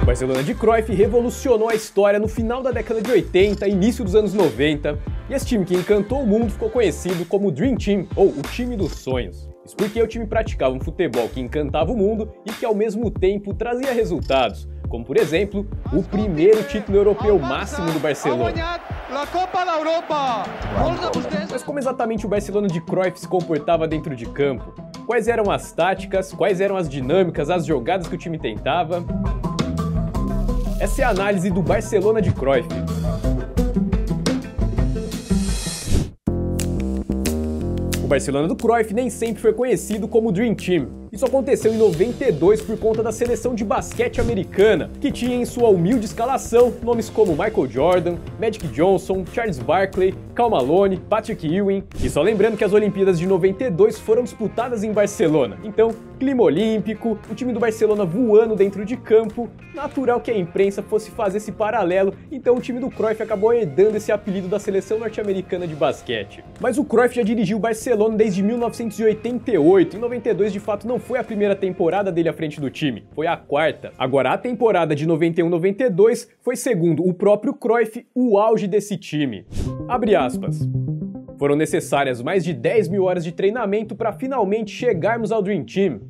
Barcelona de Cruyff revolucionou a história no final da década de 80 e início dos anos 90, e esse time que encantou o mundo ficou conhecido como Dream Team, ou o time dos sonhos. Isso porque o time praticava um futebol que encantava o mundo e que ao mesmo tempo trazia resultados, como por exemplo, o primeiro título europeu máximo do Barcelona. Mas como exatamente o Barcelona de Cruyff se comportava dentro de campo? Quais eram as táticas, quais eram as dinâmicas, as jogadas que o time tentava? Essa é a análise do Barcelona de Cruyff. O Barcelona do Cruyff nem sempre foi conhecido como Dream Team. Isso aconteceu em 92 por conta da seleção de basquete americana, que tinha em sua humilde escalação nomes como Michael Jordan, Magic Johnson, Charles Barkley, Karl Malone, Patrick Ewing. E só lembrando que as Olimpíadas de 92 foram disputadas em Barcelona. Então, clima olímpico, o time do Barcelona voando dentro de campo, natural que a imprensa fosse fazer esse paralelo, então o time do Cruyff acabou herdando esse apelido da seleção norte-americana de basquete. Mas o Cruyff já dirigiu o Barcelona desde 1988, em 92 de fato não foi a primeira temporada dele à frente do time, foi a quarta. Agora a temporada de 91-92 foi, segundo o próprio Cruyff, o auge desse time. Abre aspas. Foram necessárias mais de 10 mil horas de treinamento para finalmente chegarmos ao Dream Team.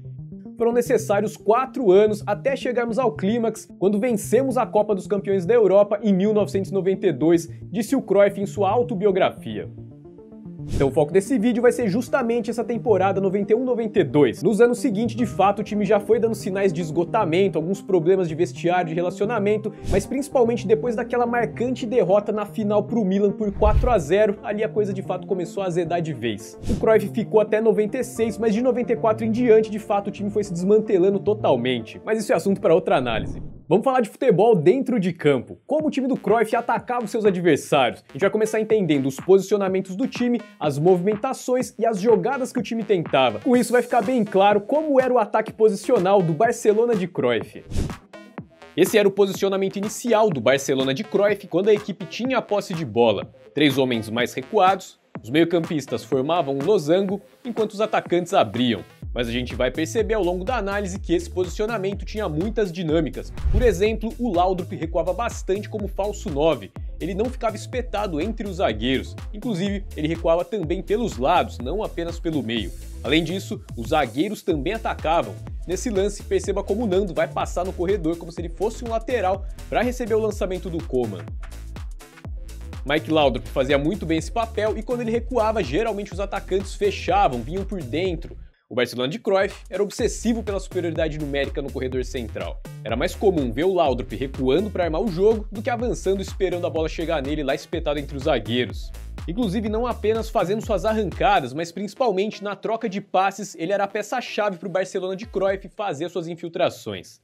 Foram necessários 4 anos até chegarmos ao clímax, quando vencemos a Copa dos Campeões da Europa em 1992, disse o Cruyff em sua autobiografia. Então o foco desse vídeo vai ser justamente essa temporada 91-92. Nos anos seguintes, de fato, o time já foi dando sinais de esgotamento, alguns problemas de vestiário, de relacionamento, mas principalmente depois daquela marcante derrota na final pro Milan por 4-0, ali a coisa de fato começou a azedar de vez. O Cruyff ficou até 96, mas de 94 em diante, de fato, o time foi se desmantelando totalmente. Mas isso é assunto para outra análise. Vamos falar de futebol dentro de campo. Como o time do Cruyff atacava os seus adversários. A gente vai começar entendendo os posicionamentos do time, as movimentações e as jogadas que o time tentava. Com isso vai ficar bem claro como era o ataque posicional do Barcelona de Cruyff. Esse era o posicionamento inicial do Barcelona de Cruyff quando a equipe tinha a posse de bola. 3 homens mais recuados, os meio-campistas formavam um losango, enquanto os atacantes abriam. Mas a gente vai perceber ao longo da análise que esse posicionamento tinha muitas dinâmicas. Por exemplo, o Laudrup recuava bastante como falso 9. Ele não ficava espetado entre os zagueiros. Inclusive, ele recuava também pelos lados, não apenas pelo meio. Além disso, os zagueiros também atacavam. Nesse lance, perceba como o Nando vai passar no corredor como se ele fosse um lateral para receber o lançamento do Coman. Mike Laudrup fazia muito bem esse papel e quando ele recuava, geralmente os atacantes fechavam, vinham por dentro. O Barcelona de Cruyff era obsessivo pela superioridade numérica no corredor central. Era mais comum ver o Laudrup recuando para armar o jogo do que avançando esperando a bola chegar nele lá espetado entre os zagueiros. Inclusive não apenas fazendo suas arrancadas, mas principalmente na troca de passes, ele era a peça-chave para o Barcelona de Cruyff fazer suas infiltrações.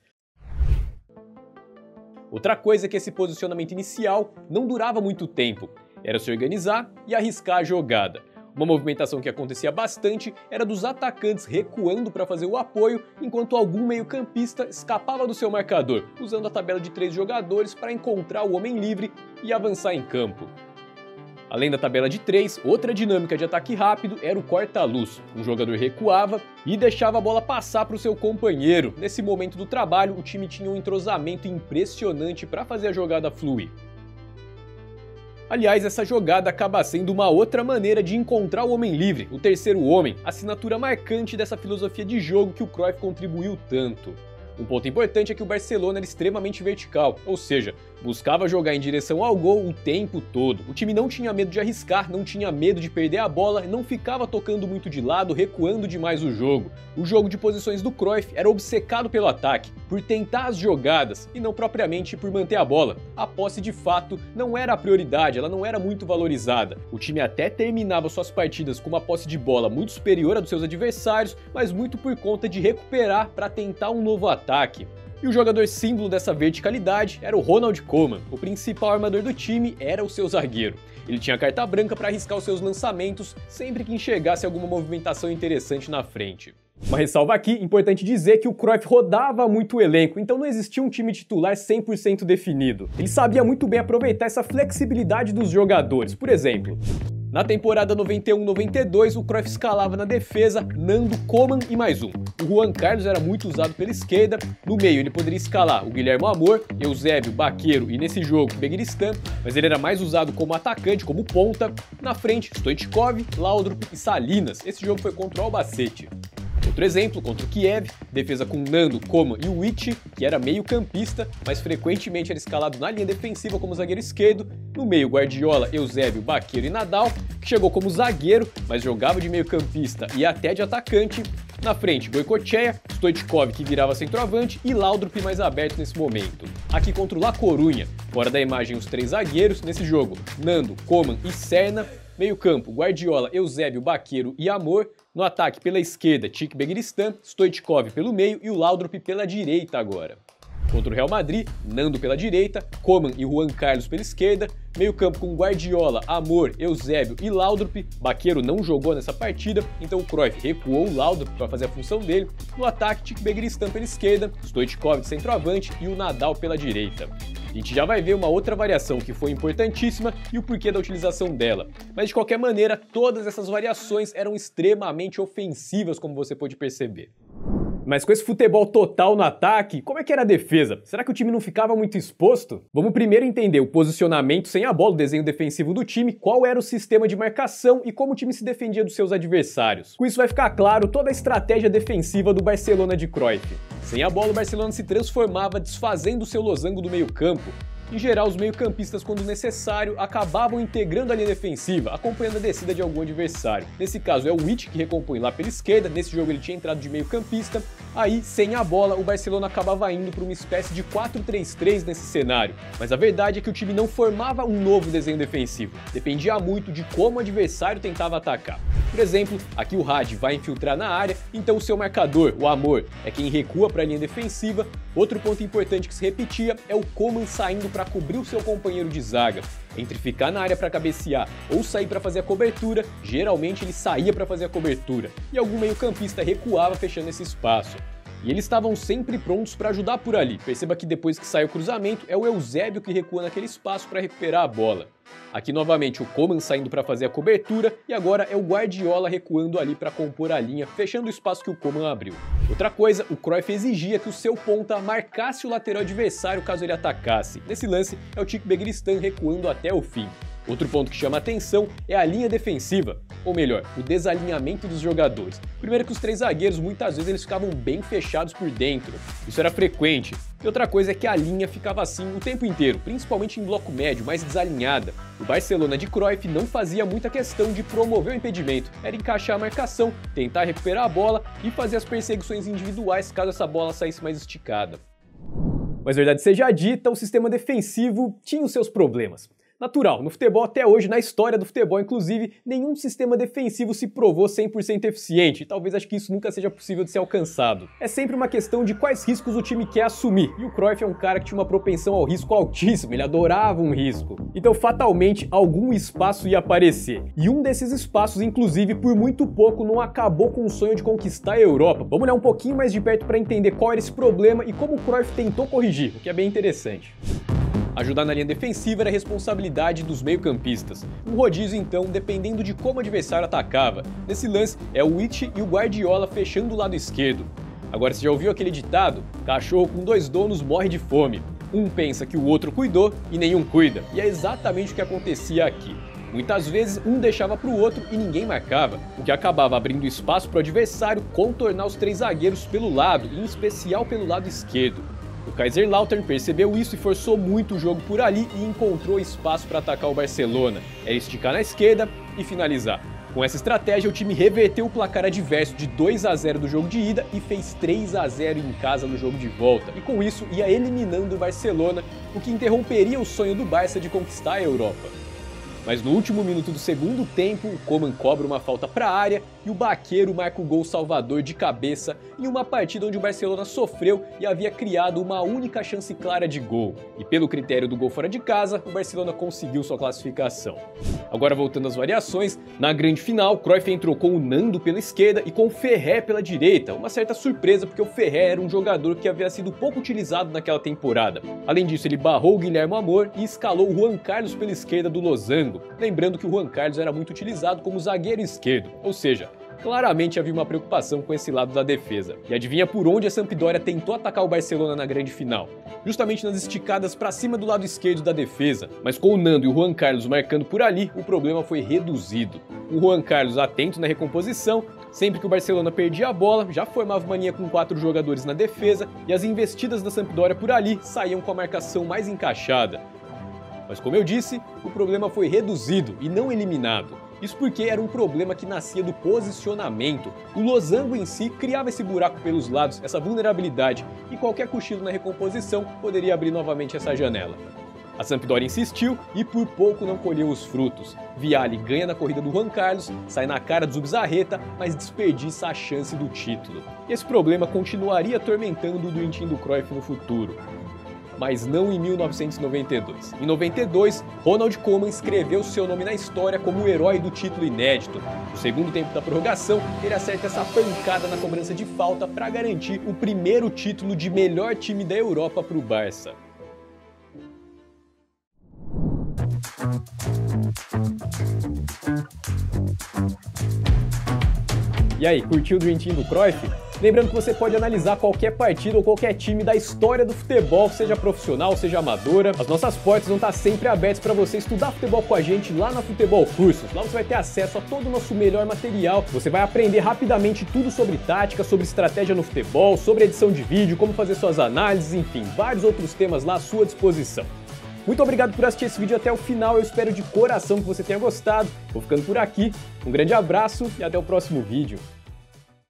Outra coisa é que esse posicionamento inicial não durava muito tempo, era se organizar e arriscar a jogada. Uma movimentação que acontecia bastante era dos atacantes recuando para fazer o apoio, enquanto algum meio-campista escapava do seu marcador, usando a tabela de 3 jogadores para encontrar o homem livre e avançar em campo. Além da tabela de 3, outra dinâmica de ataque rápido era o corta-luz. Um jogador recuava e deixava a bola passar para o seu companheiro. Nesse momento do trabalho, o time tinha um entrosamento impressionante para fazer a jogada fluir. Aliás, essa jogada acaba sendo uma outra maneira de encontrar o homem livre, o terceiro homem, assinatura marcante dessa filosofia de jogo que o Cruyff contribuiu tanto. Um ponto importante é que o Barcelona era extremamente vertical, ou seja, buscava jogar em direção ao gol o tempo todo. O time não tinha medo de arriscar, não tinha medo de perder a bola, não ficava tocando muito de lado, recuando demais o jogo. O jogo de posições do Cruyff era obcecado pelo ataque, por tentar as jogadas e não propriamente por manter a bola. A posse de fato não era a prioridade, ela não era muito valorizada. O time até terminava suas partidas com uma posse de bola muito superior à dos seus adversários, mas muito por conta de recuperar para tentar um novo ataque. E o jogador símbolo dessa verticalidade era o Ronald Koeman. O principal armador do time era o seu zagueiro. Ele tinha carta branca para arriscar os seus lançamentos sempre que enxergasse alguma movimentação interessante na frente. Uma ressalva aqui, importante dizer que o Cruyff rodava muito o elenco, então não existia um time titular 100% definido. Ele sabia muito bem aproveitar essa flexibilidade dos jogadores. Por exemplo, Na temporada 91-92, o Cruyff escalava na defesa Nando, Koeman e mais um. O Juan Carlos era muito usado pela esquerda, no meio ele poderia escalar o Guilherme Amor, Eusébio, Baqueiro e nesse jogo Begiristain, mas ele era mais usado como atacante, como ponta. Na frente, Stoichkov, Laudrup e Salinas. Esse jogo foi contra o Albacete. Outro exemplo, contra o Kiev, defesa com Nando, Koeman e Witt, que era meio campista, mas frequentemente era escalado na linha defensiva como zagueiro esquerdo. No meio, Guardiola, Eusébio, Baqueiro e Nadal, que chegou como zagueiro, mas jogava de meio campista e até de atacante. Na frente, Goicoechea, Stoichkov, que virava centroavante, e Laudrup mais aberto nesse momento. Aqui contra o La Coruña, fora da imagem os três zagueiros, nesse jogo, Nando, Koeman e Serna. Meio campo, Guardiola, Eusébio, Baqueiro e Amor. No ataque pela esquerda, Tite Begiristain, Stoichkov pelo meio e o Laudrup pela direita agora. Contra o Real Madrid, Nando pela direita, Koeman e Juan Carlos pela esquerda, meio campo com Guardiola, Amor, Eusébio e Laudrup. Baqueiro não jogou nessa partida, então o Cruyff recuou o Laudrup para fazer a função dele. No ataque, Tite Begiristain pela esquerda, Stoichkov de centroavante e o Nadal pela direita. A gente já vai ver uma outra variação que foi importantíssima e o porquê da utilização dela. Mas de qualquer maneira, todas essas variações eram extremamente ofensivas, como você pode perceber. Mas com esse futebol total no ataque, como é que era a defesa? Será que o time não ficava muito exposto? Vamos primeiro entender o posicionamento sem a bola, o desenho defensivo do time, qual era o sistema de marcação e como o time se defendia dos seus adversários. Com isso vai ficar claro toda a estratégia defensiva do Barcelona de Cruyff. Sem a bola, o Barcelona se transformava desfazendo o seu losango do meio campo. Em geral, os meio-campistas, quando necessário, acabavam integrando a linha defensiva, acompanhando a descida de algum adversário. Nesse caso é o Witt que recompõe lá pela esquerda, nesse jogo ele tinha entrado de meio-campista. Aí, sem a bola, o Barcelona acabava indo para uma espécie de 4-3-3 nesse cenário. Mas a verdade é que o time não formava um novo desenho defensivo, dependia muito de como o adversário tentava atacar. Por exemplo, aqui o Hagi vai infiltrar na área, então o seu marcador, o Amor, é quem recua para a linha defensiva. Outro ponto importante que se repetia é o Koeman saindo para cobrir o seu companheiro de zaga. Entre ficar na área para cabecear ou sair para fazer a cobertura, geralmente ele saía para fazer a cobertura, e algum meio-campista recuava fechando esse espaço. E eles estavam sempre prontos para ajudar por ali. Perceba que depois que sai o cruzamento, é o Eusébio que recua naquele espaço para recuperar a bola. Aqui novamente o Koeman saindo para fazer a cobertura e agora é o Guardiola recuando ali para compor a linha, fechando o espaço que o Koeman abriu. Outra coisa, o Cruyff exigia que o seu ponta marcasse o lateral adversário caso ele atacasse. Nesse lance é o Tite Begiristain recuando até o fim. Outro ponto que chama atenção é a linha defensiva, ou melhor, o desalinhamento dos jogadores. Primeiro que os três zagueiros muitas vezes eles ficavam bem fechados por dentro, isso era frequente. E outra coisa é que a linha ficava assim o tempo inteiro, principalmente em bloco médio, mais desalinhada. O Barcelona de Cruyff não fazia muita questão de promover o impedimento, era encaixar a marcação, tentar recuperar a bola e fazer as perseguições individuais caso essa bola saísse mais esticada. Mas verdade seja dita, o sistema defensivo tinha os seus problemas. Natural, no futebol até hoje, na história do futebol inclusive, nenhum sistema defensivo se provou 100% eficiente, e talvez acho que isso nunca seja possível de ser alcançado. É sempre uma questão de quais riscos o time quer assumir, e o Cruyff é um cara que tinha uma propensão ao risco altíssimo, ele adorava um risco. Então fatalmente algum espaço ia aparecer, e um desses espaços inclusive por muito pouco não acabou com o sonho de conquistar a Europa. Vamos olhar um pouquinho mais de perto para entender qual era esse problema e como o Cruyff tentou corrigir, o que é bem interessante. Ajudar na linha defensiva era responsabilidade dos meio-campistas. Um rodízio, então, dependendo de como o adversário atacava. Nesse lance, é o Witt e o Guardiola fechando o lado esquerdo. Agora, você já ouviu aquele ditado? Cachorro com dois donos morre de fome. Um pensa que o outro cuidou e nenhum cuida. E é exatamente o que acontecia aqui. Muitas vezes, um deixava para o outro e ninguém marcava, o que acabava abrindo espaço para o adversário contornar os três zagueiros pelo lado, em especial pelo lado esquerdo. O Kaiserslautern percebeu isso e forçou muito o jogo por ali e encontrou espaço para atacar o Barcelona. Era esticar na esquerda e finalizar. Com essa estratégia, o time reverteu o placar adverso de 2-0 do jogo de ida e fez 3-0 em casa no jogo de volta. E com isso, ia eliminando o Barcelona, o que interromperia o sonho do Barça de conquistar a Europa. Mas no último minuto do segundo tempo, o Koeman cobra uma falta para a área e o Baqueiro marca o gol salvador de cabeça em uma partida onde o Barcelona sofreu e havia criado uma única chance clara de gol. E pelo critério do gol fora de casa, o Barcelona conseguiu sua classificação. Agora voltando às variações, na grande final, Cruyff entrou com o Nando pela esquerda e com o Ferré pela direita, uma certa surpresa porque o Ferré era um jogador que havia sido pouco utilizado naquela temporada. Além disso, ele barrou o Guilherme Amor e escalou o Juan Carlos pela esquerda do Losango, lembrando que o Juan Carlos era muito utilizado como zagueiro esquerdo, ou seja, claramente havia uma preocupação com esse lado da defesa. E adivinha por onde a Sampdoria tentou atacar o Barcelona na grande final? Justamente nas esticadas para cima do lado esquerdo da defesa. Mas com o Nando e o Juan Carlos marcando por ali, o problema foi reduzido. O Juan Carlos atento na recomposição, sempre que o Barcelona perdia a bola, já formava uma linha com 4 jogadores na defesa e as investidas da Sampdoria por ali saíam com a marcação mais encaixada. Mas como eu disse, o problema foi reduzido e não eliminado. Isso porque era um problema que nascia do posicionamento. O Losango em si criava esse buraco pelos lados, essa vulnerabilidade, e qualquer cochilo na recomposição poderia abrir novamente essa janela. A Sampdoria insistiu e por pouco não colheu os frutos. Vialli ganha na corrida do Juan Carlos, sai na cara do Zubizarreta, mas desperdiça a chance do título. E esse problema continuaria atormentando o Dream Team do Cruyff no futuro. Mas não em 1992. Em 92, Ronald Koeman escreveu seu nome na história como o herói do título inédito. No segundo tempo da prorrogação, ele acerta essa pancada na cobrança de falta para garantir o primeiro título de melhor time da Europa para o Barça. E aí, curtiu o Dream Team do Cruyff? Lembrando que você pode analisar qualquer partida ou qualquer time da história do futebol, seja profissional, seja amadora. As nossas portas vão estar sempre abertas para você estudar futebol com a gente lá na Futebol Cursos. Lá você vai ter acesso a todo o nosso melhor material. Você vai aprender rapidamente tudo sobre tática, sobre estratégia no futebol, sobre edição de vídeo, como fazer suas análises, enfim, vários outros temas lá à sua disposição. Muito obrigado por assistir esse vídeo até o final, eu espero de coração que você tenha gostado. Vou ficando por aqui, um grande abraço e até o próximo vídeo.